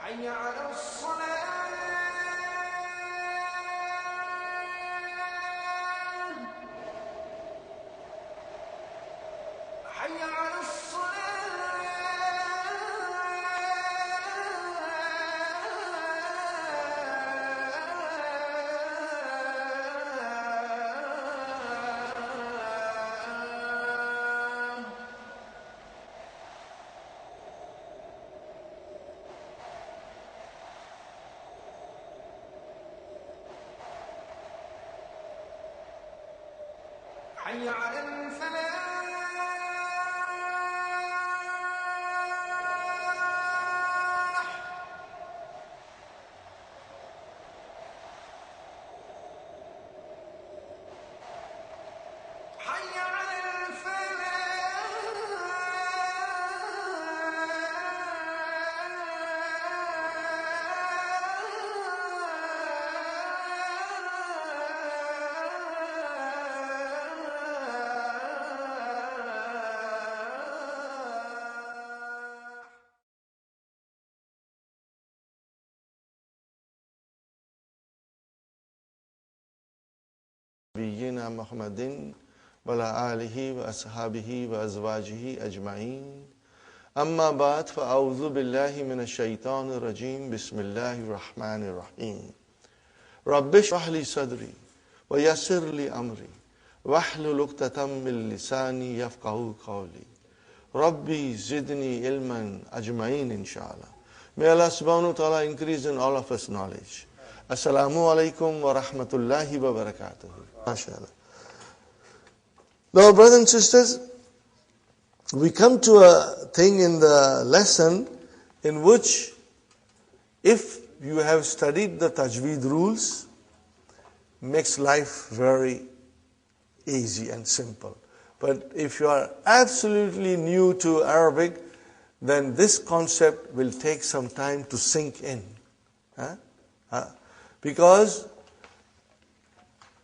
حي على الصلاة حي على حي على الفلاح حي على نبينا محمد وعلى آله وأصحابه وأزواجه أجمعين أما بعد فأعوذ بالله من الشيطان الرجيم بسم الله الرحمن الرحيم رب اشرح لي صدري ويسر لي أمري واحلل عقدة من لساني يفقهوا قولي ربي زدني علما أجمعين inshallah. May Allah subhanahu wa ta'ala increase in all of us knowledge. Assalamu alaikum wa rahmatullahi wa barakatuh. MashaAllah. Now, brothers and sisters, we come to a thing in the lesson in which if you have studied the tajweed rules, makes life very easy and simple. But if you are absolutely new to Arabic, then this concept will take some time to sink in. Because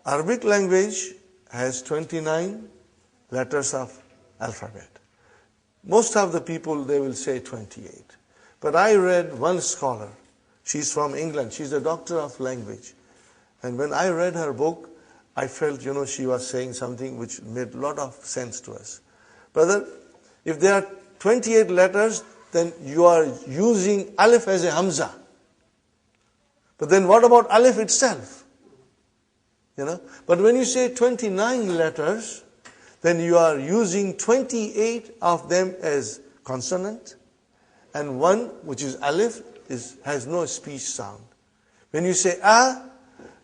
Arabic language has 29 letters of alphabet. Most of the people, they will say 28. But I read one scholar, she's from England, she's a doctor of language. And when I read her book, I felt, she was saying something which made a lot of sense to us. Brother, if there are 28 letters, then you are using alif as a hamza. But then what about alif itself? But when you say 29 letters, then you are using 28 of them as consonant, and one, which is alif, has no speech sound. When you say a,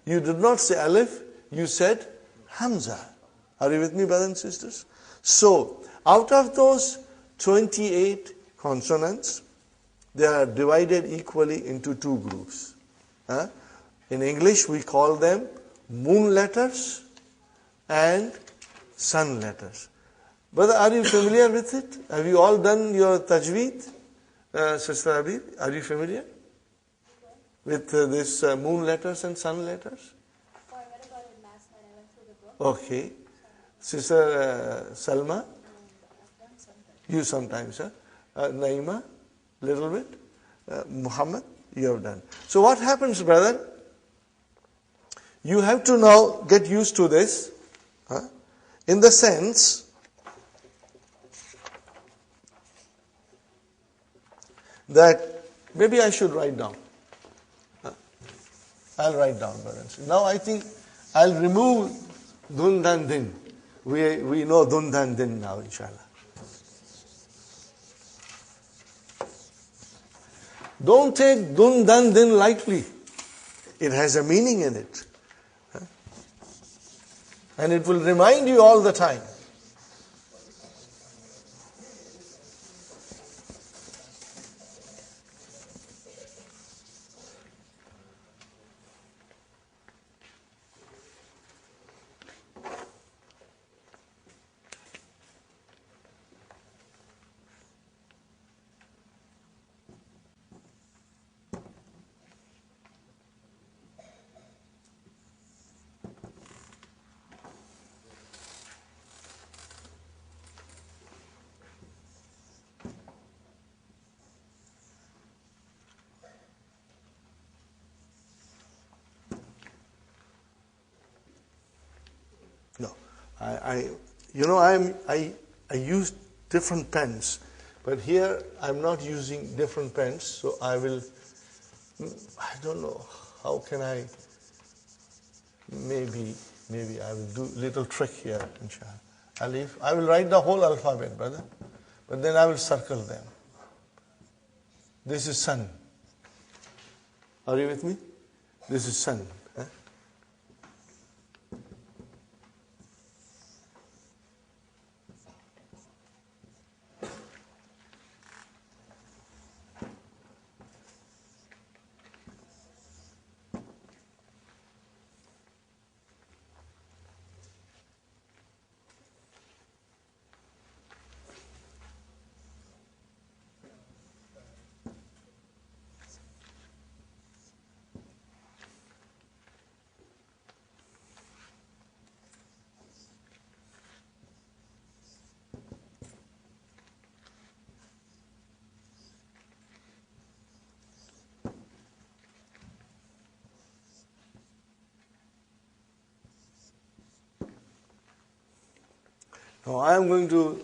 you did not say alif, you said hamza. Are you with me, brothers and sisters? So, out of those 28 consonants, they are divided equally into two groups. In English, we call them moon letters and sun letters. Brother, are you familiar with it? Have you all done your tajweed? Sister Abir, are you familiar with this moon letters and sun letters? I read about it in math Okay. Sister Salma? You sometimes, huh? Naima? Little bit? Muhammad? You have done. So what happens, brother? You have to now get used to this, in the sense that maybe I should write down. I'll write down, brothers. Now I think I'll remove dun dan din. We know dun dan din now, inshallah. Don't take dun dan din lightly. It has a meaning in it. And it will remind you all the time. I use different pens, but here I'm not using different pens, so I don't know, how can I, maybe I will do a little trick here, inshallah. I will write the whole alphabet, brother, but then I will circle them. This is sun. Are you with me? This is sun. Now I am going to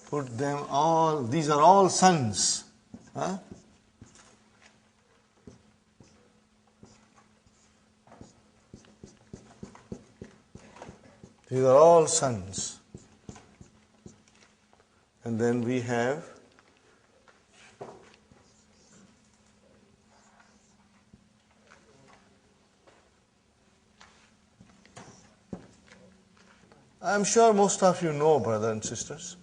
put them all, these are all suns. These are all suns. And then we have I'm sure most of you know, brothers and sisters.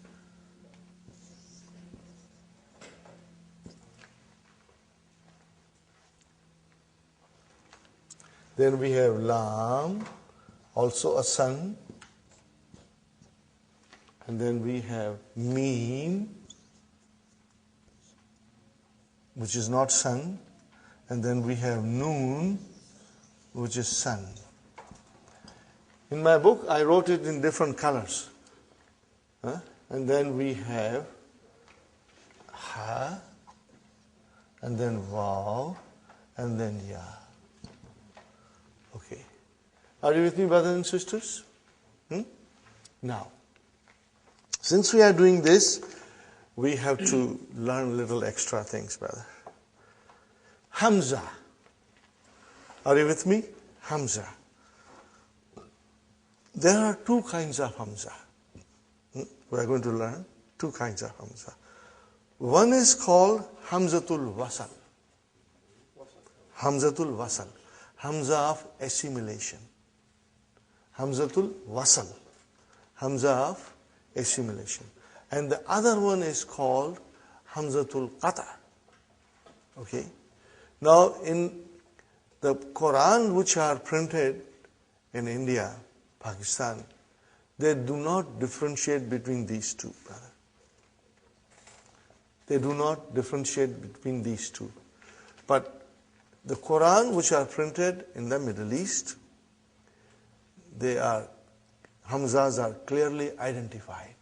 Then we have Lam, also a sun. And then we have Meen, which is not sun. And then we have Noon, which is sun. In my book, I wrote it in different colors. And then we have Ha, and then Vav, and then Ya. Okay. Are you with me, brothers and sisters? Now, since we are doing this, we have to learn little extra things, brother. Hamza. Are you with me? Hamza. There are two kinds of Hamza. We are going to learn two kinds of Hamza. One is called Hamzatul Wasal. Hamzatul Wasal. Hamza of assimilation. Hamzatul Wasal. Hamza of assimilation. And the other one is called Hamzatul Qata. Okay? Now, in the Qur'an which are printed in India, Pakistan, they do not differentiate between these two, brother. They do not differentiate between these two. But the Qur'an which are printed in the Middle East, Hamzas are clearly identified.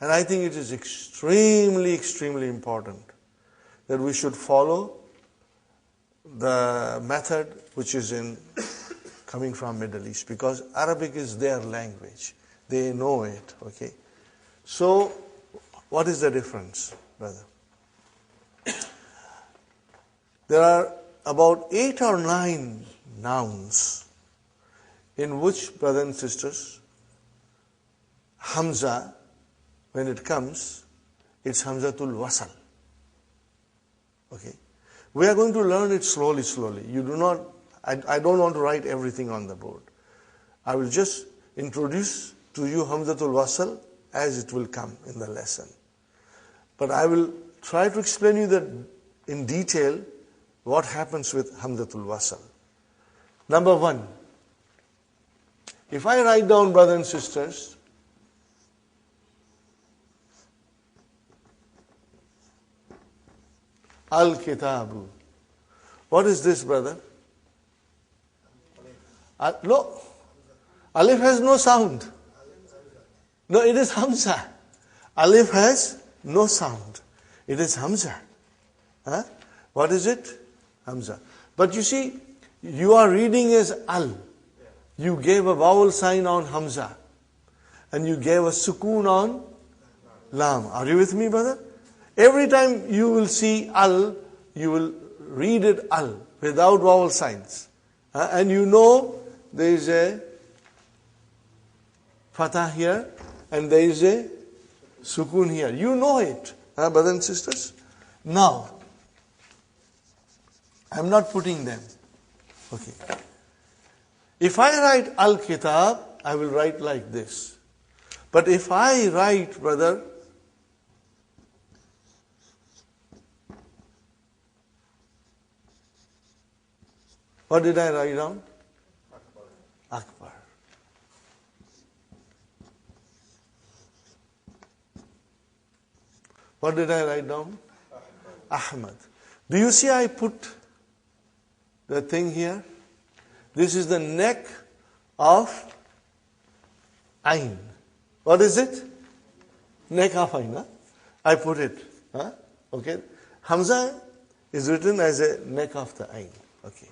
And I think it is extremely, extremely important that we should follow the method which is coming from Middle East, because Arabic is their language. They know it, okay? So, what is the difference, brother? There are about 8 or 9 nouns in which, brothers and sisters, Hamza, when it comes, it's Hamzatul Wasal. Okay? We are going to learn it slowly, slowly. I don't want to write everything on the board. I will just introduce to you Hamzatul Wasal as it will come in the lesson. But I will try to explain you that in detail what happens with Hamzatul Wasal. Number 1. If I write down, brothers and sisters, Al-Kitabu. What is this, brother? No. Alif has no sound. No, it is Hamza. Alif has no sound. It is Hamza. Huh? What is it? Hamza. But you see, you are reading as Al. You gave a vowel sign on Hamza. And you gave a sukoon on Lam. Are you with me, brother? Every time you will see Al, you will read it Al, without vowel signs. And you know there is a fatah here, and there is a sukoon here. You know it, brothers and sisters. Now, I am not putting them. Okay. If I write Al-Kitab, I will write like this. But if I write, brother, what did I write down? Akbar. What did I write down? Ahmad. Do you see I put the thing here? This is the neck of Ain. What is it? Neck of Ain. Huh? I put it. Huh? Okay. Hamza is written as a neck of the Ain. Okay.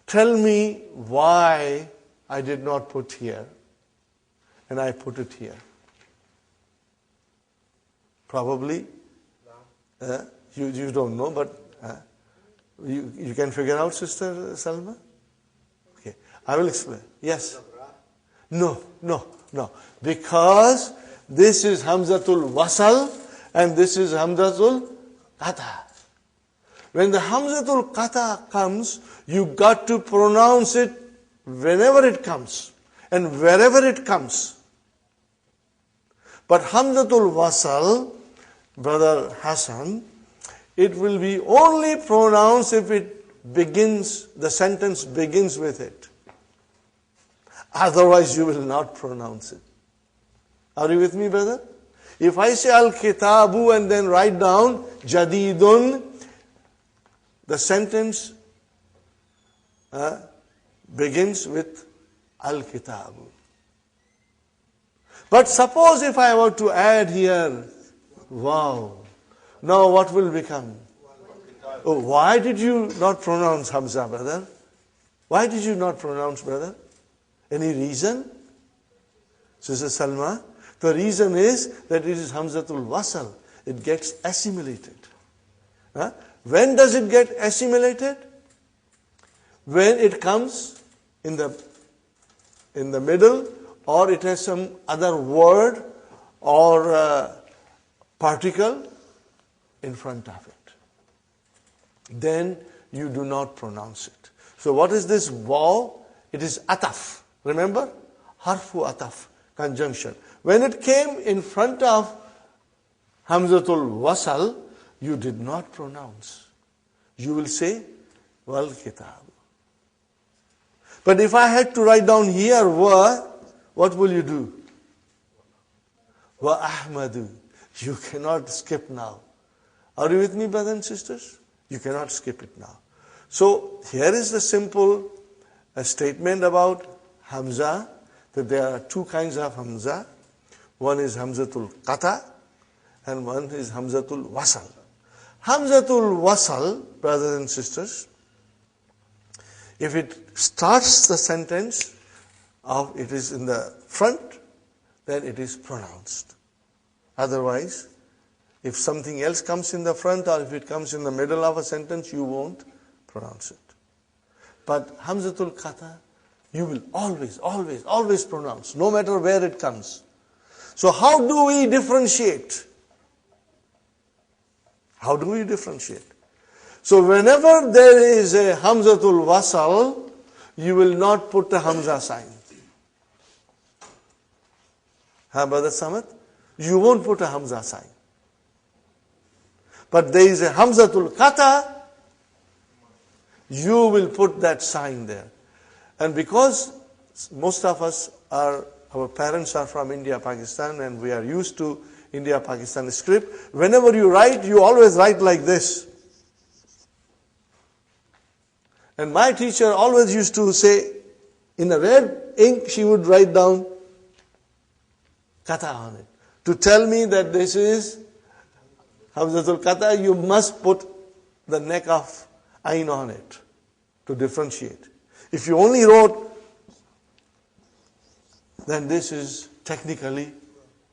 Tell me why I did not put here and I put it here. Probably you don't know, but you can figure out, Sister Salma? Okay, I will explain. Yes? No. Because this is Hamzatul Wasal and this is Hamzatul Qata. When the Hamzatul Qata comes, you got to pronounce it whenever it comes and wherever it comes. But Hamzatul Wasal, Brother Hassan, it will be only pronounced if it begins, the sentence begins with it. Otherwise you will not pronounce it. Are you with me, brother? If I say Al-Kitabu and then write down Jadidun, the sentence begins with Al-Kitabu. But suppose if I were to add here, wow, now what will become? Oh, why did you not pronounce Hamza, brother? Why did you not pronounce, brother? Any reason? Sister Salma, the reason is that it is Hamzatul Wasal. It gets assimilated. When does it get assimilated? When it comes in the middle, or it has some other word or particle in front of it. Then you do not pronounce it. So what is this waw? It is ataf. Remember? Harfu ataf, conjunction. When it came in front of Hamzatul Wasal, you did not pronounce. You will say, Wal Kitab. But if I had to write down here, wa, what will you do? Wa Ahmadu. You cannot skip now. Are you with me, brothers and sisters? You cannot skip it now. So here is the simple statement about Hamza, that there are two kinds of Hamza. One is Hamzatul Qata and one is Hamzatul Wasal. Hamzatul Wasal, brothers and sisters, if it starts the sentence, it is in the front, then it is pronounced. Otherwise, if something else comes in the front or if it comes in the middle of a sentence, you won't pronounce it. But Hamzatul Qata, you will always pronounce, no matter where it comes. So how do we differentiate? How do we differentiate? So whenever there is a Hamzatul Wasal, you will not put the Hamza sign. Brother Samad? You won't put a Hamza sign. But there is a Hamzatul Qata, you will put that sign there. And because most of us our parents are from India, Pakistan, and we are used to India, Pakistan script, whenever you write, you always write like this. And my teacher always used to say, in a red ink, she would write down Qata on it. To tell me that this is Hamzatul Qata, you must put the neck of Ain on it to differentiate. If you only wrote, then this is technically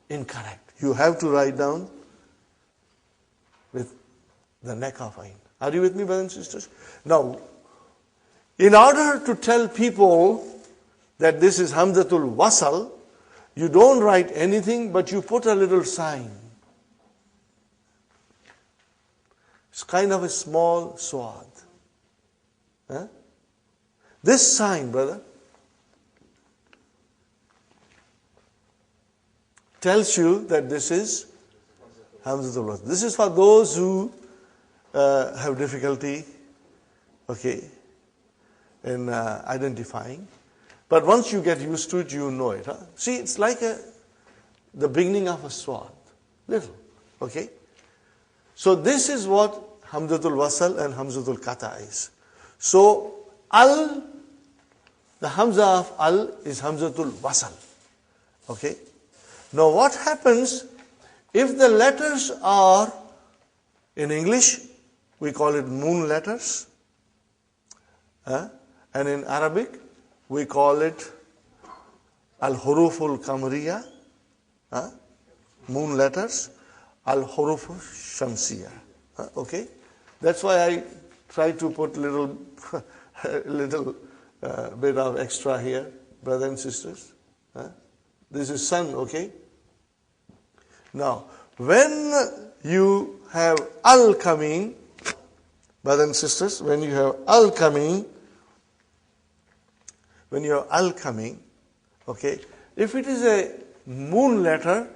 incorrect. You have to write down with the neck of Ain. Are you with me, brothers and sisters? Now, in order to tell people that this is Hamzatul Wasal, you don't write anything, but you put a little sign. It's kind of a small swad. This sign, brother, tells you that this is Hamzatul Wasal. This is for those who have difficulty, in identifying. But once you get used to it, you know it. See, it's like the beginning of a swad. Little. Okay? So this is what Hamzatul Wasal and Hamzatul Qata is. So, the Hamza of Al is Hamzatul Wasal. Okay? Now what happens if the letters are, in English, we call it moon letters. And in Arabic, we call it Al-Huruful Kamriya, moon letters, Al-Huruful Shamsiya. Okay? That's why I try to put little bit of extra here, brothers and sisters. This is sun, okay? Now, when you have Al coming, brothers and sisters, when you have Al coming, okay, if it is a moon letter,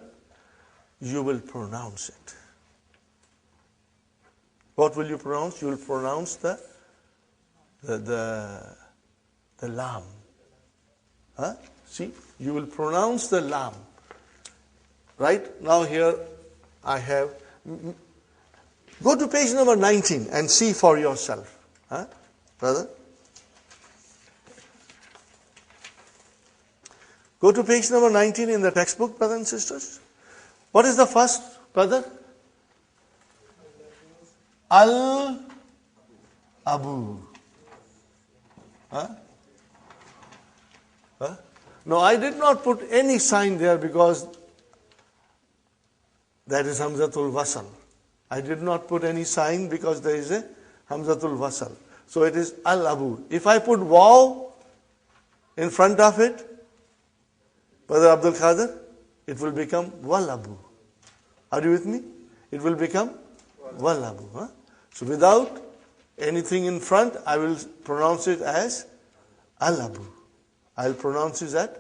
you will pronounce it. What will you pronounce? You will pronounce the lam. See, you will pronounce the lam. Right? Now here I have, go to page number 19 and see for yourself. Brother? Go to page number 19 in the textbook, brothers and sisters. What is the first, brother? Al-Abu. No, I did not put any sign there because that is Hamzatul Wasal. I did not put any sign because there is a Hamzatul Wasal. So it is Al-Abu. If I put Waw in front of it, Brother Abdul Qadir, it will become Wal-Abu. Are you with me? It will become Wal-Abu. So without anything in front, I will pronounce it as Al-Abu. I will pronounce it as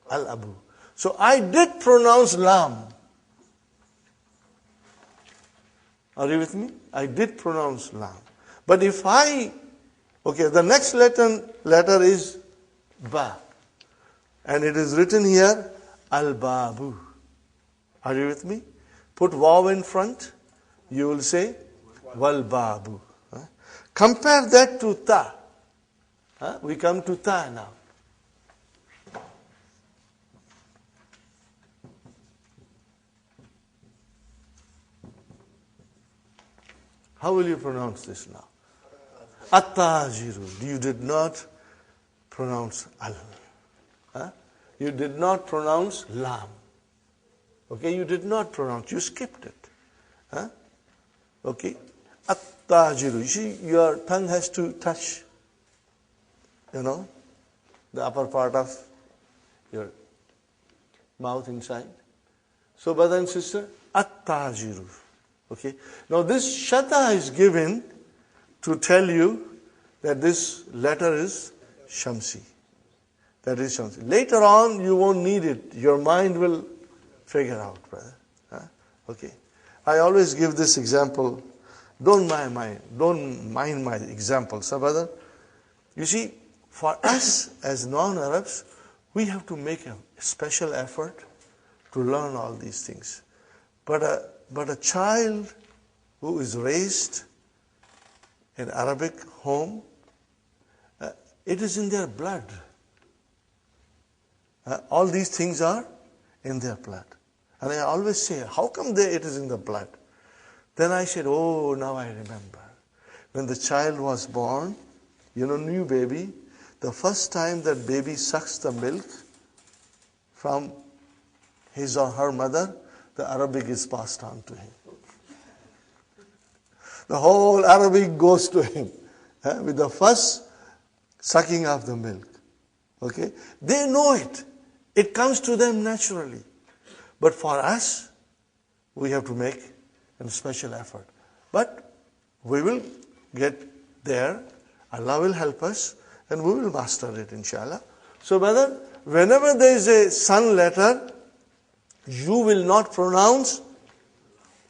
Al-Abu. So I did pronounce Lam. Are you with me? I did pronounce Lam. But if the next letter is Ba. And it is written here, Al-Babu. Are you with me? Put Waw in front, you will say Wal-Babu. Compare that to ta. We come to ta now. How will you pronounce this now? At-tajiru. You did not pronounce al. You did not pronounce lam. Okay, you did not pronounce. You skipped it. Okay. At-tajiru. You see, your tongue has to touch, the upper part of your mouth inside. So, brother and sister, at-tajiru. Okay. Now, this shata is given to tell you that this letter is shamsi. That is shamsi. Later on, you won't need it. Your mind will figure out, brother. Okay. I always give this example. Don't mind my example, so brother. You see, for us as non-Arabs, we have to make a special effort to learn all these things. But a child who is raised in Arabic home, it is in their blood. All these things are in their blood. And I always say, how come it is in the blood? Then I said, oh, now I remember. When the child was born, new baby, the first time that baby sucks the milk from his or her mother, the Arabic is passed on to him. The whole Arabic goes to him with the first sucking of the milk. Okay? They know it. It comes to them naturally. But for us, we have to make a special effort. But we will get there. Allah will help us and we will master it, inshallah. So, brother, whenever there is a sun letter, you will not pronounce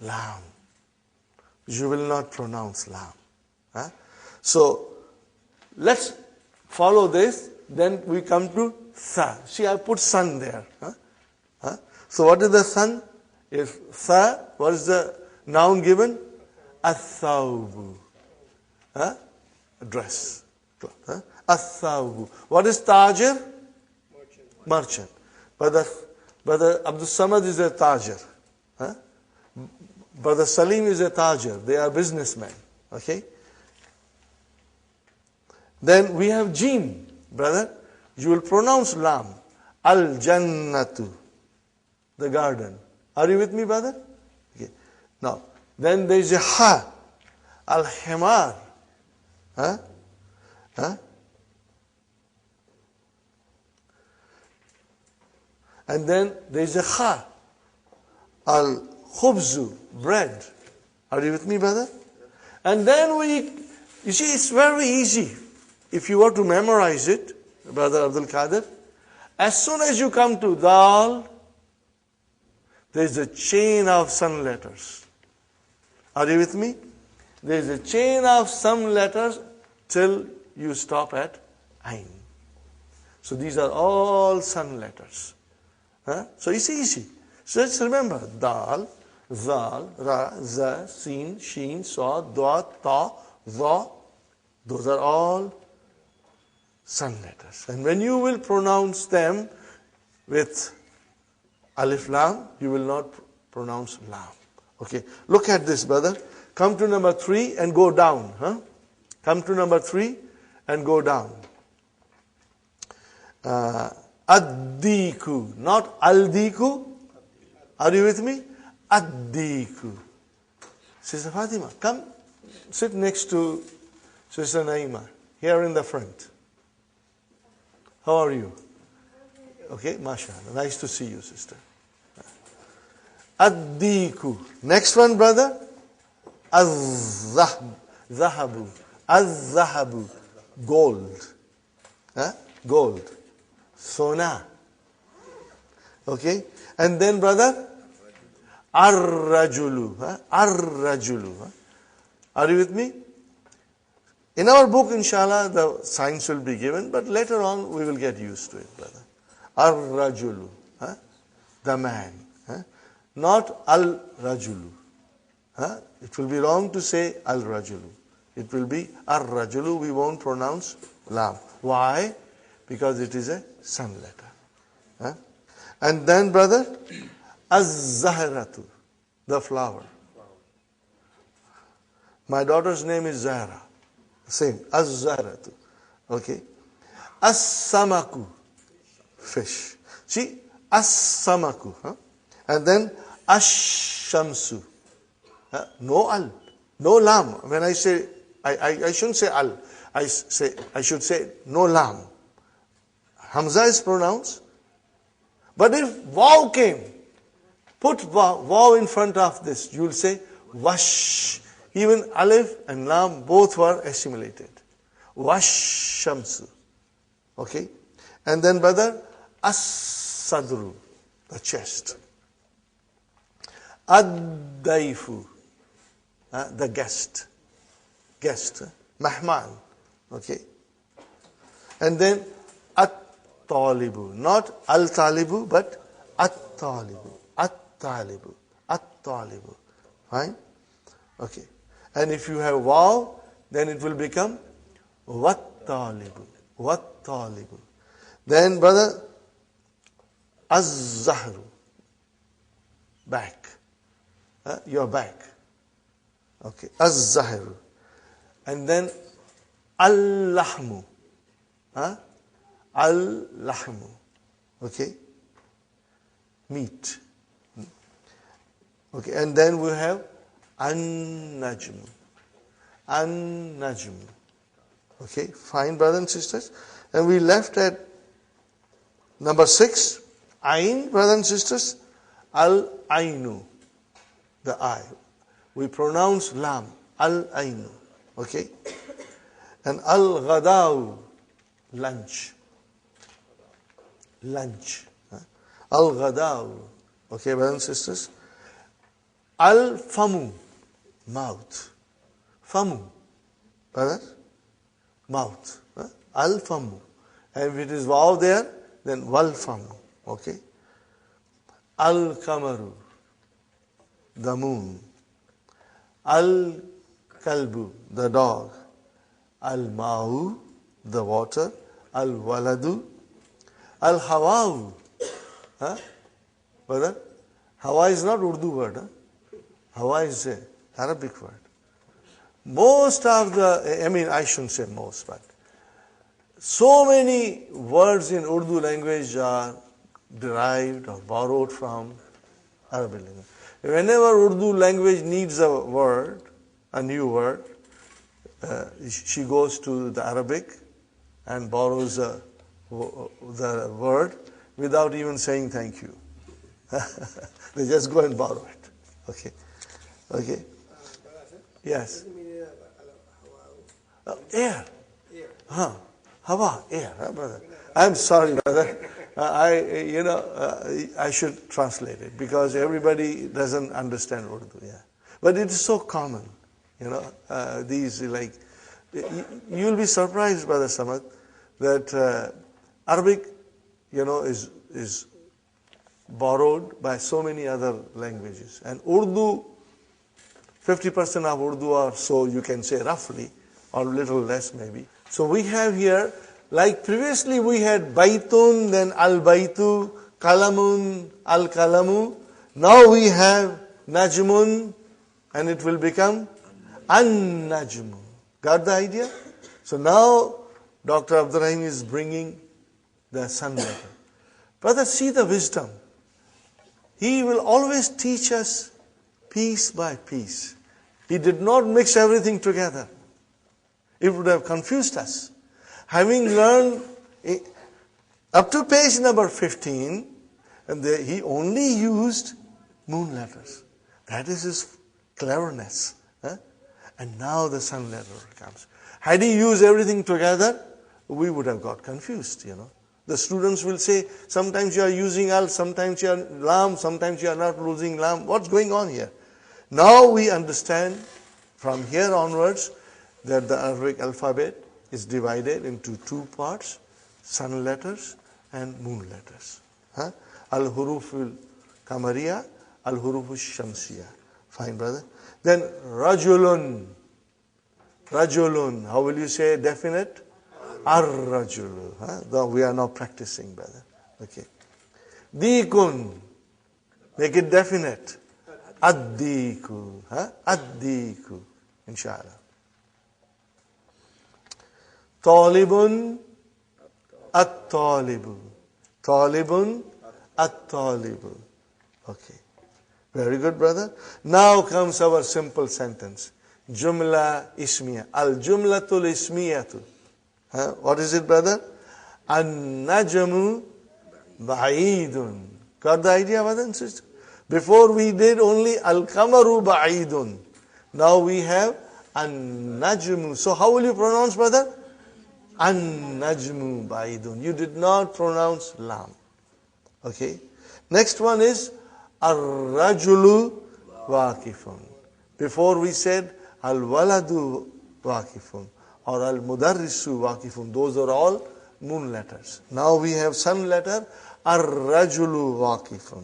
lam. You will not pronounce lam. So, let's follow this. Then we come to tha. See, I put sun there. So, what is the sun? If tha, what is the noun given? Athawbu. Dress. Athawbu. What is tajir? Merchant. Brother Abdul Samad is a tajir. Brother Salim is a tajir. They are businessmen. Okay? Then we have jim. Brother, you will pronounce lam. Al-jannatu. The garden. Are you with me, brother? Okay. Now, then there is a ha. Al-himar. And then there is a kha. Al-khubzu. Bread. Are you with me, brother? And then you see, it's very easy. If you were to memorize it, Brother Abdul Qadir, as soon as you come to dal, there is a chain of sun letters. Are you with me? There is a chain of sun letters till you stop at ain. So these are all sun letters. So it's easy. So let's remember, dal, zal, ra, za, sin, sheen, sad, da, ta, za. Those are all sun letters. And when you will pronounce them with alif lam, you will not pronounce lam. Okay, look at this, brother. Come to number 3 and go down. Come to number 3 and go down. Addiku, not aldiku. Are you with me? Addiku. Sister Fatima, come sit next to Sister Naima, here in the front. How are you? Okay, mashallah. Nice to see you, sister. Addiku. Next one, brother. Az-zahabu. Az-zahabu. Gold. Gold. Sona. Okay. And then, brother, ar-rajulu. Ar-rajulu. Are you with me? In our book, inshallah, the signs will be given, but later on we will get used to it, brother. Ar-rajulu. The man. Not al-rajulu. It will be wrong to say al-rajulu. It will be ar-rajulu. We won't pronounce lam. Why? Because it is a sun letter. Huh? And then, brother, az-zahratu, the flower. My daughter's name is Zahra. Same, az-zahratu. Okay. As-samaku, fish. See, as-samaku. Huh? And then ash-shamsu. No al, no lam. When I say, I shouldn't say al. I should say no lam. Hamza is pronounced. But if waw came, put waw in front of this, you will say wash. Even alif and lam both were assimilated. Wash shamsu. Okay? And then, brother, as-sadru, the chest. Ad-daifu, the guest. Guest. Mahman. Okay? And then, at-talibu. Not al-talibu, but at-talibu. At-talibu. At-talibu. Fine? Okay. And if you have waw, then it will become wat-talibu. Wat-talibu. Then, brother, az-zahru. Back. Your back. Okay. Az-zahru. And then, al-lahmu. Al-lahmu. Okay. Meat. Okay. And then we have an-najmu. An-najmu. Okay. Fine, brothers and sisters. And we left at number 6. Ain, brothers and sisters. Al-ainu. The eye. We pronounce lam. Al-ainu. Okay. And al-ghadaw. Lunch. Lunch. Al-ghadaw. Okay, brothers and sisters. Al-famu. Mouth. Famu. Brother? Mouth. Al-famu. And if it is waw there, then wal-famu. Okay. Al-kamaru. The moon. Al-kalbu. The dog. Al-ma'u. The water. Al-waladu. Al-hawa'u. Brother? Hawa is not Urdu word. Hawa is an Arabic word. Most of the, I shouldn't say most, but so many words in Urdu language are derived or borrowed from Arabic language. Whenever Urdu language needs a word, a new word, she goes to the Arabic and borrows the word without even saying thank you. They just go and borrow it. Okay. Okay. Yes. Air. Hawa, air, brother. I'm sorry, brother. I should translate it because everybody doesn't understand Urdu. Yeah, but it is so common. These you'll be surprised, Brother Samad, that Arabic, is borrowed by so many other languages, and Urdu. 50% of Urdu or so, you can say roughly, or a little less maybe. So we have here, like previously we had baitun, then al-baitu, kalamun, al-kalamu. Now we have najmun, and it will become an-najmu. Got the idea? So now Dr. Abdur Rahim is bringing the sun letter. Brother, see the wisdom. He will always teach us piece by piece. He did not mix everything together. It would have confused us. Having learned up to page number 15, and he only used moon letters. That is his cleverness. And now the sun letter comes. Had he used everything together, we would have got confused, The students will say, sometimes you are using al, sometimes you are lam, sometimes you are not using lam. What's going on here? Now we understand from here onwards that the Arabic alphabet is divided into two parts, sun letters and moon letters. Al-huruful kamariya, al-huruful shamsiya. Fine, brother. Then rajulun, Rajulun. How will you say definite? Ar-rajulu. Though we are now practicing, brother. Okay. Dikun. Make it definite. Ad-diku. Ad-diku. Inshallah. Talibun. At-talibu. Talibun. At-talibu. Okay. Very good, brother. Now comes our simple sentence. Jumla ismiya. Al-jumlatul ismiyatu. What is it, brother? An-najmu ba'idun. Got the idea, brother and sister? Before we did only al-kamaru ba'idun. Now we have an-najmu. So how will you pronounce, brother? An-najmu ba'idun. You did not pronounce lam. Okay. Next one is ar-rajulu waqifun. Before we said al-waladu waqifun or al-mudarrisu waqifun. Those are all moon letters. Now we have sun letter ar-rajulu waqifun.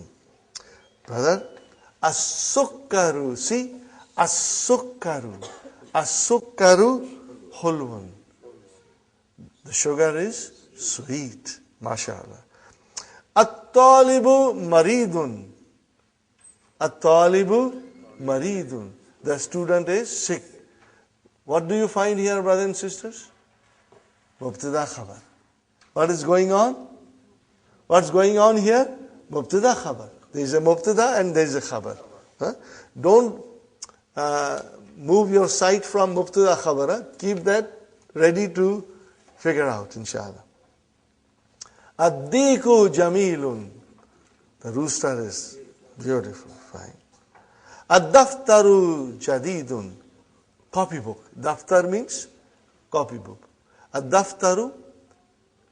Brother, as-sukkaru. See, as-sukkaru. As-sukkaru hulwun. The sugar is sweet. MashaAllah. At-talibu maridun. At-talibu maridun. The student is sick. What do you find here, brothers and sisters? Mubtada khabar. What is going on? What's going on here? Mubtada khabar. There is a mubtada and there is a khabar. Don't move your sight from mubtada khabar. Keep that ready to figure out, inshallah. Ad-diku jamilun. The rooster is beautiful, fine. Ad-daftaru jadidun. Copybook. Daftar means copybook. Ad-daftaru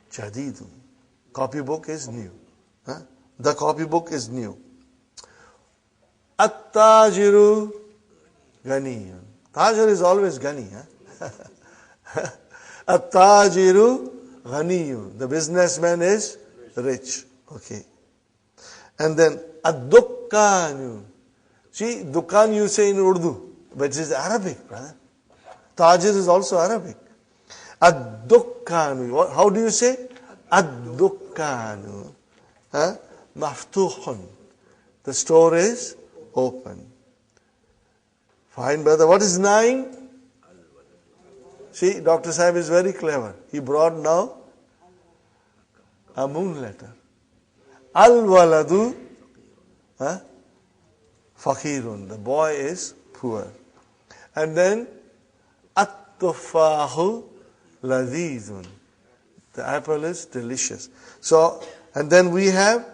jadidun. Copybook is new. The copybook is new. At-tajiru ganiyun. Tajir is always gani. At-tajiru ganiyun. The businessman is rich. Okay. And then ad-dukkanu. See, dukkan you say in Urdu, but it is Arabic, brother. Tajir is also Arabic. Ad-dukkanu. How do you say? Ad-dukkanu. Maftuhun. The store is open. Fine, brother. What is 9? See, Dr. Sahib is very clever. He brought now a moon letter. Al-waladu fakirun. The boy is poor. And then at-tufahu ladhizun. The apple is delicious. So, and then we have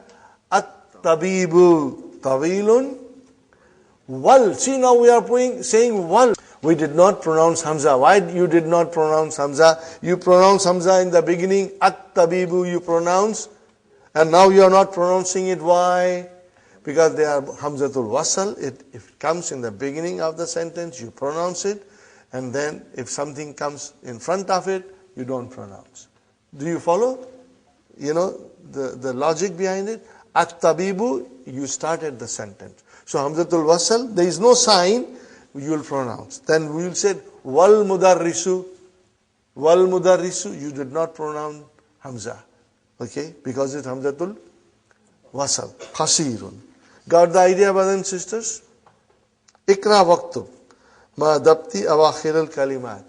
at-tabibu tawilun wal. See, now we are saying wal. We did not pronounce Hamza. Why you did not pronounce Hamza? You pronounce Hamza in the beginning. At-tabibu you pronounce. And now you are not pronouncing it. Why? Because they are Hamzatul Wasal. If it comes in the beginning of the sentence, you pronounce it. And then if something comes in front of it, you don't pronounce. Do you follow? You know the logic behind it? At-tabibu, you started the sentence. So Hamzatul Wasal, there is no sign, you will pronounce. Then we will say, wal mudarrisu. Wal mudarrisu, you did not pronounce Hamza. Okay? Because it's Hamzatul Wasal. Qasirun. Got the idea, brothers and sisters? Ikra waqtub. Ma dabti awakhir al-kalimat.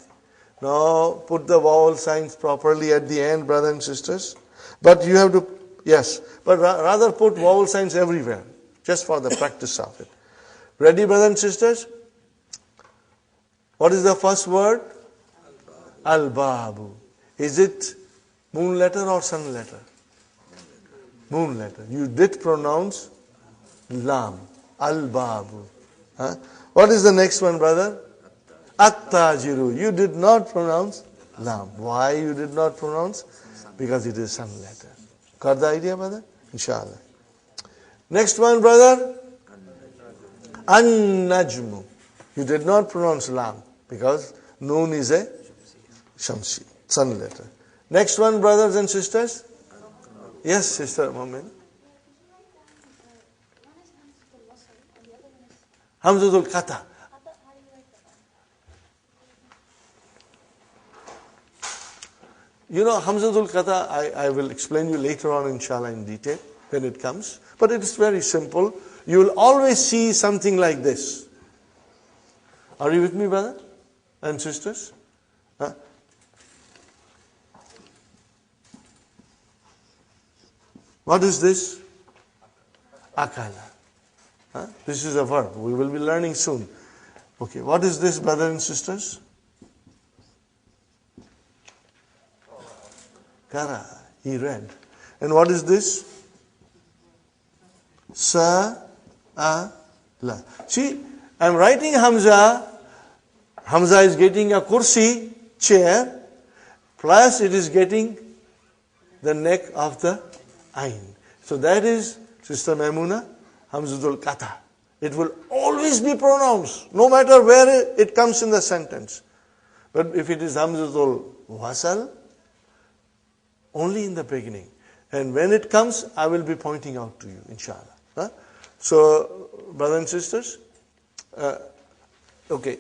Now put the vowel signs properly at the end, brothers and sisters. But you have to, yes, but rather put vowel signs everywhere. Just for the practice of it. Ready, brothers and sisters? What is the first word? Al-babu. Is it moon letter or sun letter? Moon letter. You did pronounce lam. Al-babu. What is the next one, brother? At-tajiru. You did not pronounce lam. Why you did not pronounce? Because it is sun letter. Got the idea, brother? Inshallah. Next one, brother. An-najmu. You did not pronounce lam because noon is a shamsi, sun letter. Next one, brothers and sisters. Yes, sister, moment. Hamzatul Qata. You know, Hamzatul Qata, I will explain you later on, inshallah, in detail when it comes. But it is very simple. You will always see something like this. Are you with me, brother and sisters? Huh? What is this? Akala. Huh? This is a verb. We will be learning soon. Okay, what is this, brothers and sisters? Kara. He read. And what is this? Sa'ala. See, I'm writing Hamza. Hamza is getting a kursi, chair, plus it is getting the neck of the ayn. So that is, Sister Maimuna, Hamzatul Qata. It will always be pronounced, no matter where it comes in the sentence. But if it is Hamzatul Wasal, only in the beginning. And when it comes, I will be pointing out to you, inshallah. Huh? So, brothers and sisters, okay.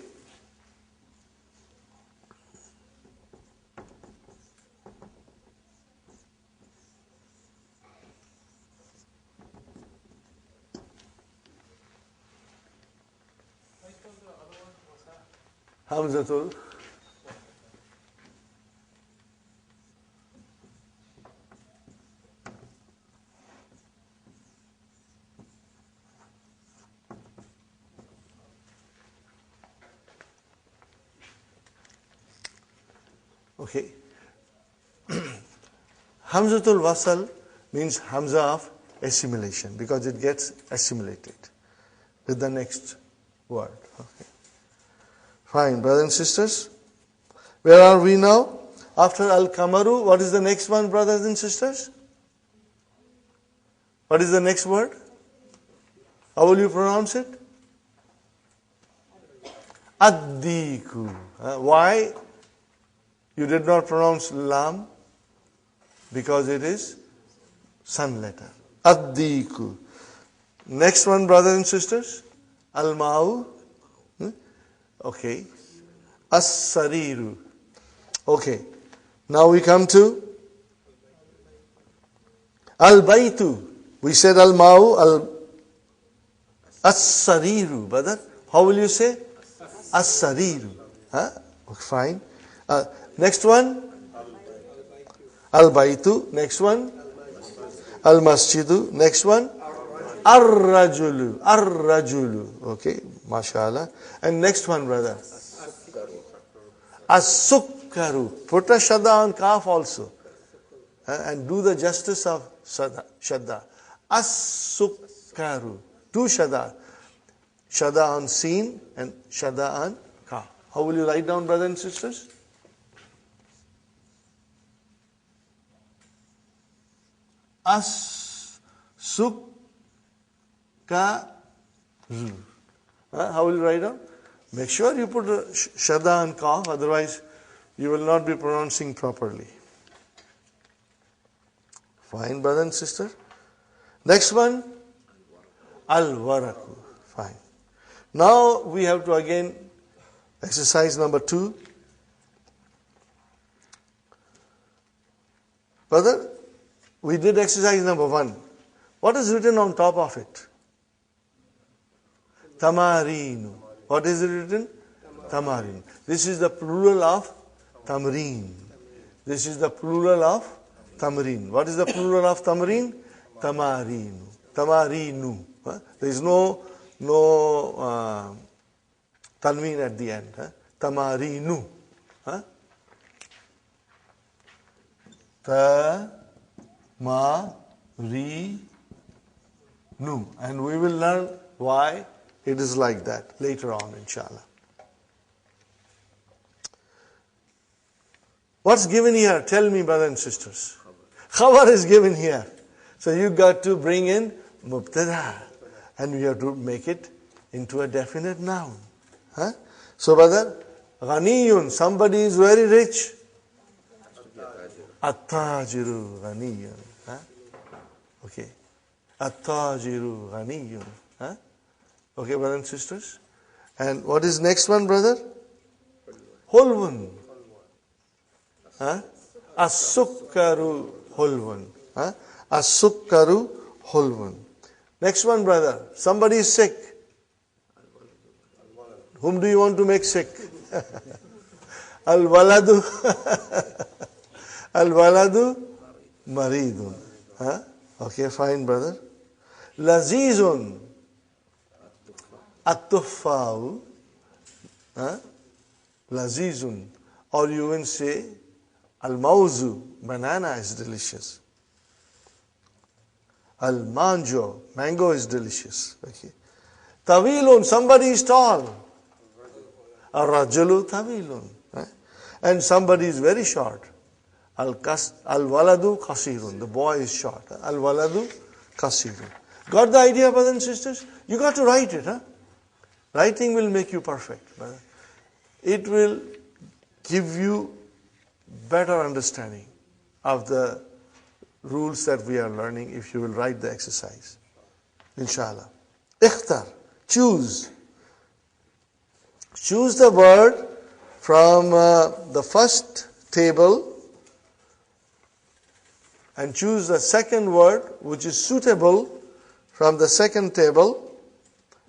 Hamzatul. Okay. Hamzatul Wasal means Hamza of assimilation, because it gets assimilated with the next word. Okay. Fine, brothers and sisters. Where are we now? After Al-Kamaru, what is the next one, brothers and sisters? What is the next word? How will you pronounce it? Ad-Diku. Why you did not pronounce Lam? Because it is sun letter. Ad-Diku. Next one, brothers and sisters. Al-Ma'u. Okay. As-Sariru. Okay. Now we come to Al-Baytu. We said Al-Ma'u, As-Sariru. Brother, how will you say? As-Sariru. Huh? Fine. Next one? Al-Baytu. Next one? Al-Masjidu. Next one? Ar-Rajulu. Ar-Rajulu. Okay. MashaAllah. And next one, brother? As-Sukkaru. Put a shadda on kaf also. And do the justice of shadda. As-Sukkaru. Two shadda. Shadda on seen and shadda on kaf. How will you write down, brothers and sisters? As-Sukkaru. How will you write down? Make sure you put a shadda and kaf, otherwise you will not be pronouncing properly. Fine, brother and sister. Next one, Al-Waraku. Fine. Now we have to again exercise number 2. Brother, we did exercise number 1. What is written on top of it? Tamarinu. What is it written? Tamarin. This is the plural of tamreen. This is the plural of tamreen. What is the plural of tamreen? Tamarinu. Tamarinu. There is no tanween at the end. Tamarinu. Tamarinu. And we will learn why it is like that later on, inshallah. What's given here? Tell me, brothers and sisters. Khabar is given here. So you got to bring in mubtada. And we have to make it into a definite noun. So, brother, ghaniyun, somebody is very rich. At-tajiru ghaniyun. Okay. At-tajiru ghaniyun. Okay, brothers and sisters. And what is next one, brother? Hulwun. As-sukkaru hulwun. As-sukkaru hulwun. Next one, brother. Somebody is sick. Whom do you want to make sick? Al-waladu. Al-waladu maridun. Okay, fine, brother. Lazizun. At-tuffa'u. Lazizun. Or you can say, al-mawzu. Banana is delicious. Al-manjo. Mango is delicious. Okay. Tawilun. Somebody is tall. Ar-rajulu tawilun. And somebody is very short. Al-waladu kasirun. The boy is short. Al-waladu kasirun. Got the idea, brothers and sisters? You got to write it. Writing will make you perfect, brother. It will give you better understanding of the rules that we are learning if you will write the exercise. Inshallah. Ikhtar. Choose. Choose the word from the first table and choose the second word which is suitable from the second table,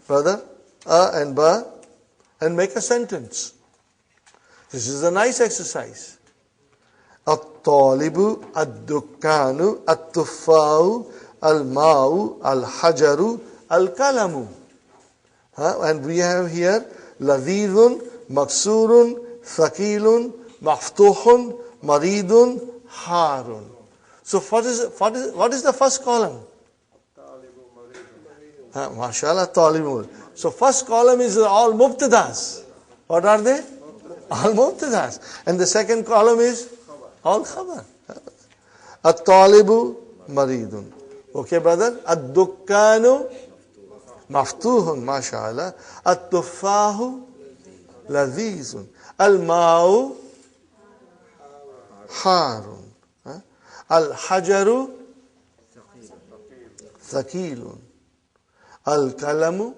brother, and ba, and make a sentence. This is a nice exercise. At-talibu, ad-dukkanu, at-tuffa'u, al-ma'u, al-hajaru, al-kalamu. And we have here ladhidun, maksurun, thaqilun, maftuhun, maridun, harun. So what is the first column? Mashallah, talibu. So first column is all mubtadas. What are they? All mubtadas. And the second column is all khabar. At-talibu maridun. Okay, brother? Ad-dukkanu maftuhun, mashallah. At-tuffahu ladhizun. Al-ma'u harun. Al-hajaru thaqilun. Al-kalamu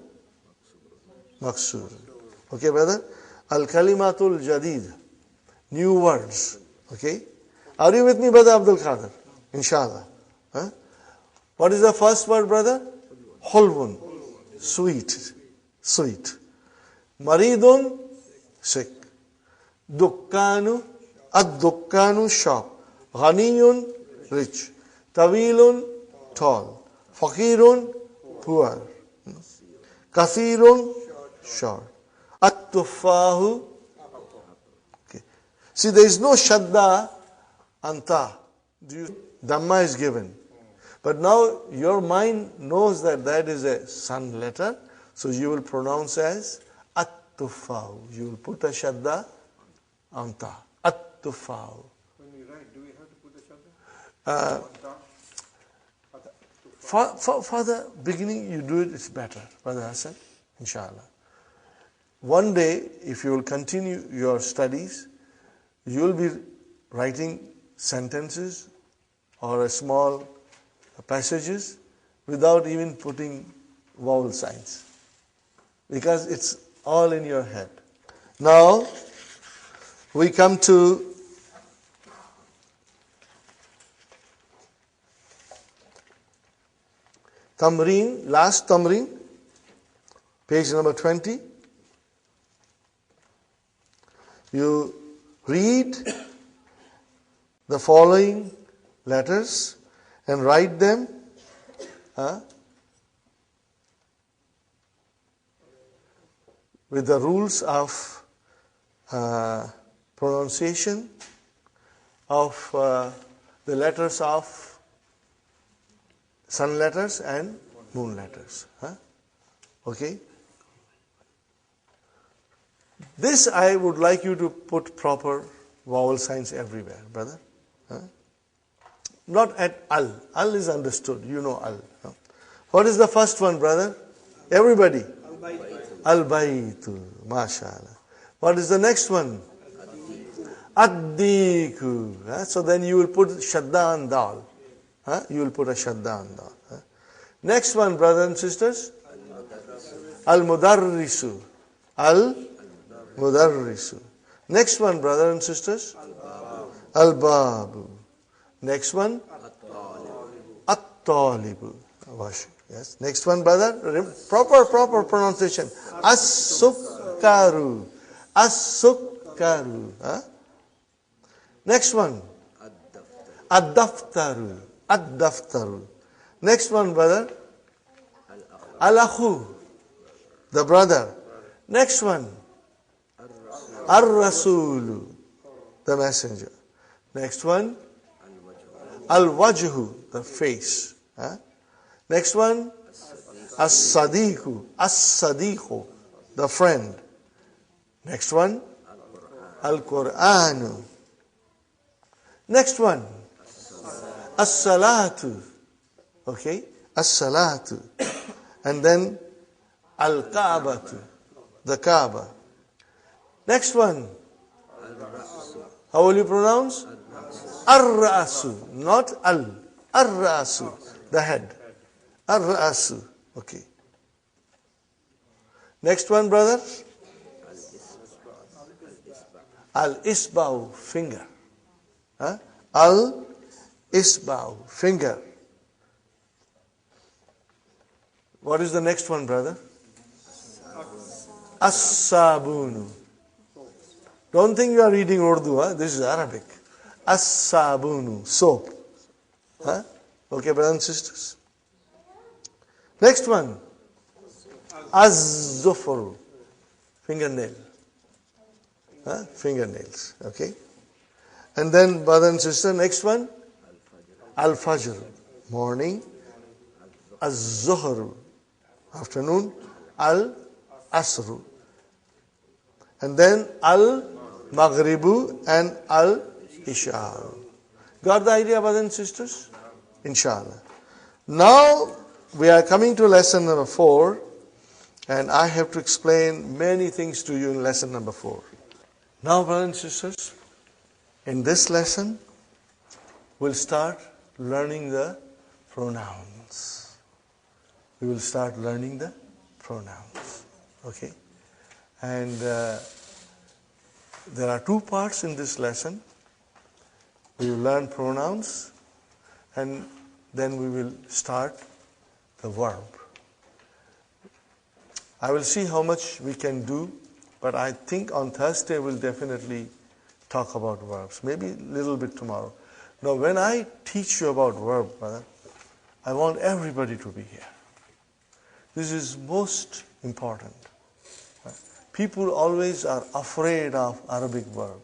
maksur. Okay, brother? Al-kalimatul jadid. New words. Okay? Are you with me, brother Abdul Qadir? Inshallah. What is the first word, brother? Hulwun. Sweet. Sweet. Maridun. Sick. Dukkanu. Ad-dukkanu. Shop. Ghaniyun. Rich. Tawilun. Tall. Faqirun. Poor. Kathirun. Short. At-tuffahu. Okay. See, there is no shadda anta. Dhamma is given. But now your mind knows that is a sun letter. So you will pronounce as at-tuffahu. You will put a shadda anta. At-tuffahu. When we write, do we have to put a shadda? For the beginning, you do it, it's better, Brother Hassan, inshallah. One day, if you will continue your studies, you will be writing sentences or small passages without even putting vowel signs. Because it's all in your head. Now, we come to Tamreen, last Tamreen, page number 20. You read the following letters and write them with the rules of pronunciation of the letters of sun letters and moon letters. Okay? This I would like you to put proper vowel signs everywhere, brother. Not at al. Al is understood. You know al. What is the first one, brother? Everybody. Al-baytu. MashaAllah. What is the next one? Ad-diku. So then you will put shadda and dal. You will put a shadda and dal. Next one, brothers and sisters. Al-mudarrisu. Al-mudarrisu. Next one, brothers and sisters. Al-babu. Next one? At-talibu. Yes. Next one, brother. Proper pronunciation. As-sukkaru. As-sukkaru. Huh? Next one. Ad-daftaru. Ad-daftaru. Next one, brother. Al-akhu. The brother. Next one. Ar-rasulu. The messenger. Next one. Al-wajhu. The face. Huh? Next one. As-sadiqu. As-sadiqu. The friend. Next one. Al-Qur'anu. Next one. As-salatu. Okay. As-salatu. And then Al-Kaabatu. The Kaaba. Next one. How will you pronounce? Ar-Ra'asu. Not Al. Ar-Ra'asu. The head. Ar-Ra'asu. Okay. Next one, brother. Al-Isba'u. Finger. Huh? Al-Isba'u. Finger. What is the next one, brother? As-sabunu. Don't think you are reading Urdu. Huh? This is Arabic. As-sabunu. Soap. Huh? Okay, brothers and sisters. Next one. Az-zufru. Fingernail. Huh? Fingernails. Okay. And then, brother and sister, next one. Al-fajr. Morning. Az-zuhru. Afternoon. Al-asru. And then Al-maghribu and Al-isha. Got the idea, brothers and sisters? Inshallah. Now we are coming to lesson number 4, and I have to explain many things to you in lesson number 4. Now, brothers and sisters, in this lesson we'll start learning the pronouns. We will start learning the pronouns. Okay? And there are 2 parts in this lesson. We will learn pronouns, and then we will start the verb. I will see how much we can do, but I think on Thursday we'll definitely talk about verbs. Maybe a little bit tomorrow. Now, when I teach you about verb, brother, I want everybody to be here. This is most important. People always are afraid of Arabic verbs.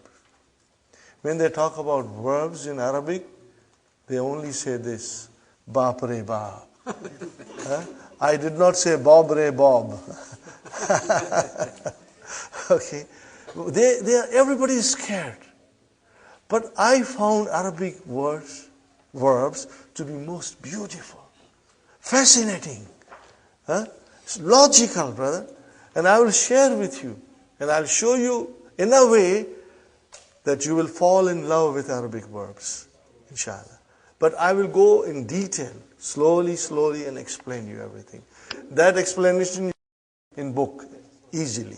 When they talk about verbs in Arabic, they only say this, Baap re baap. I did not say Bob re bob. Okay. Everybody is scared. But I found Arabic verbs to be most beautiful, fascinating, it's logical, brother. And I will share with you, and I'll show you in a way that you will fall in love with Arabic verbs, inshallah. But I will go in detail, slowly, and explain you everything. That explanation in book, easily.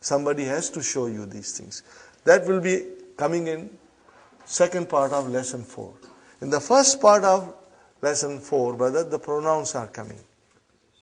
Somebody has to show you these things. That will be coming in second part of lesson 4. In the first part of lesson 4, brother, the pronouns are coming.